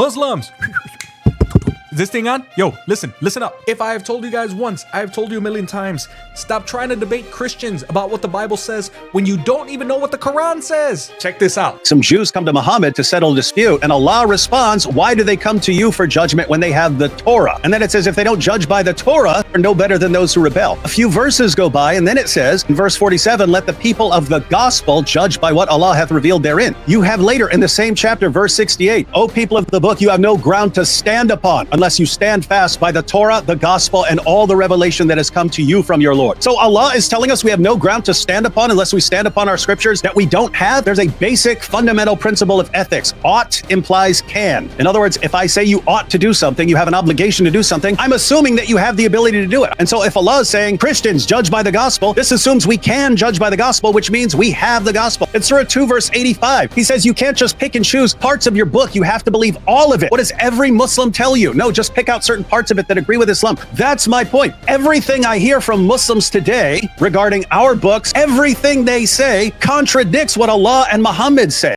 Muslims. Is this thing on? Yo, listen up. If I have told you guys once, I have told you a million times, stop trying to debate Christians about what the Bible says when you don't even know what the Quran says. Check this out. Some Jews come to Muhammad to settle a dispute, and Allah responds, why do they come to you for judgment when they have the Torah? And then it says, if they don't judge by the Torah, they're no better than those who rebel. A few verses go by, and then it says, in verse 47, let the people of the gospel judge by what Allah hath revealed therein. You have later in the same chapter, verse 68, O people of the book, you have no ground to stand upon, unless you stand fast by the Torah, the gospel, and all the revelation that has come to you from your Lord. So Allah is telling us we have no ground to stand upon unless we stand upon our scriptures that we don't have. There's a basic fundamental principle of ethics. Ought implies can. In other words, if I say you ought to do something, you have an obligation to do something, I'm assuming that you have the ability to do it. And so if Allah is saying, Christians, judge by the gospel, this assumes we can judge by the gospel, which means we have the gospel. In Surah 2, verse 85, he says you can't just pick and choose parts of your book. You have to believe all of it. What does every Muslim tell you? No, just pick out certain parts of it that agree with Islam. That's my point. Everything I hear from Muslims today regarding our books, everything they say contradicts what Allah and Muhammad say.